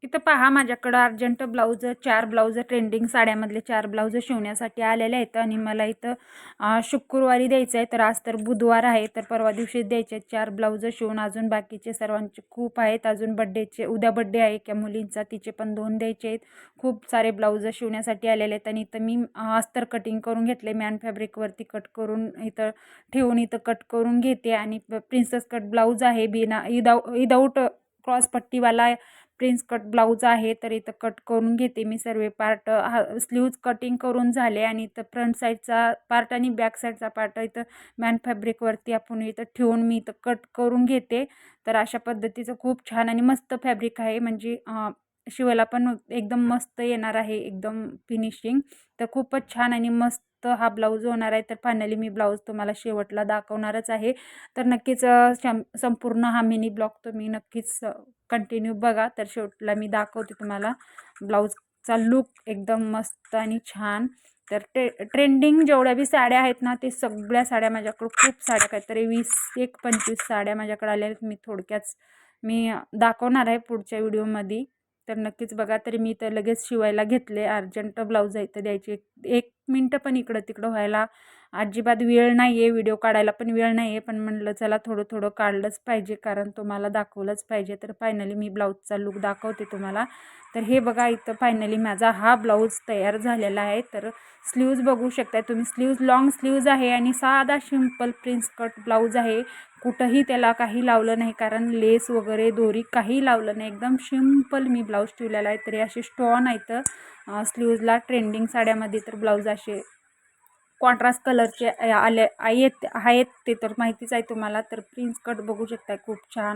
इथं पहा माझ्याकडं अर्जंट ब्लाऊज 4 ब्लाऊज ट्रेंडिंग साड्यामधले 4 ब्लाऊज शिवण्यासाठी आलेले आहेत आणि मला इथं शुक्रवारी द्यायचं आहे. तर आज तर बुधवार आहे, तर परवा दिवशी द्यायचे आहेत 4 ब्लाऊज शिवून. अजून बाकीचे सर्वांचे खूप आहेत. अजून बड्डेचे उद्या बड्डे आहे एका मुलींचा, तिचे पण 2 द्यायचे आहेत. खूप सारे ब्लाऊज शिवण्यासाठी आलेले आहेत आणि इथं मी अस्तर कटिंग करून घेतले. मॅन फॅब्रिकवरती कट करून इथं ठेवून इथं कट करून घेते आणि प्रिन्सेस कट ब्लाऊज आहे बिना विदाऊट क्रॉस पट्टीवाला प्रिन्स कट ब्लाऊज आहे. तर इथं कट करून घेते मी सर्व पार्ट. स्लीव्ज कटिंग करून झाले आणि इथं फ्रंट साईडचा पार्ट आणि बॅक साईडचा पार्ट इथं मॅन फॅब्रिकवरती आपण इथं ठेवून मी इथं कट करून घेते. तर अशा पद्धतीचं खूप छान आणि मस्त फॅब्रिक आहे, म्हणजे शिवायला पण एकदम मस्त येणार आहे, एकदम फिनिशिंग. तर खूपच छान आणि मस्त हा ब्लाऊज होणार आहे. तर फायनली मी ब्लाऊज तुम्हाला शेवटला दाखवणारच आहे. तर नक्कीच संपूर्ण हा मिनी ब्लॉग तुम्ही नक्कीच कंटिन्यू बघा. तर शेवटला मी दाखवते तुम्हाला ब्लाऊजचा लुक एकदम मस्त आणि छान. तर ट्रेंडिंग जेवढ्या बी साड्या आहेत ना, ते सगळ्या साड्या माझ्याकडं खूप साड्या काहीतरी 20-25 साड्या माझ्याकडे आल्या आहेत. मी थोडक्यात दाखवणार आहे पुढच्या व्हिडिओमध्ये. तर नक्कीच बघा. तरी मी तर लगेच शिवायला घेतले. अर्जंट ब्लाऊज आहे तर द्यायचे. 1 मिनटं पण इकडं तिकडं व्हायला अजिबात वेळ नाही आहे. व्हिडिओ काढायला पण वेळ नाही आहे, पण म्हणलं चला थोडं थोडं काढलंच पाहिजे, कारण तुम्हाला दाखवलंच पाहिजे. तर फायनली मी ब्लाऊजचा लुक दाखवते तुम्हाला. तर हे बघा, इथं फायनली माझा हा ब्लाऊज तयार झालेला आहे. तर स्लीव्ज बघू शकता तुम्ही. स्लीव्ज लॉंग स्लीव्ज आहे आणि साधा सिंपल प्रिन्स कट ब्लाऊज आहे. कुठंही त्याला काही लावलं नाही, कारण लेस वगैरे दोरी काही लावलं नाही. एकदम सिंपल मी ब्लाऊज ठेवलेला आहे. तरी असे स्टोन आहेत स्लीव्जला. ट्रेंडिंग साड्यामध्ये तर ब्लाऊज असे कॉन्ट्रास्ट कलरचे आले आहेत ते तर माहितीच आहे तुम्हाला. तर प्रिन्स कट बघू शकता, खूप छान.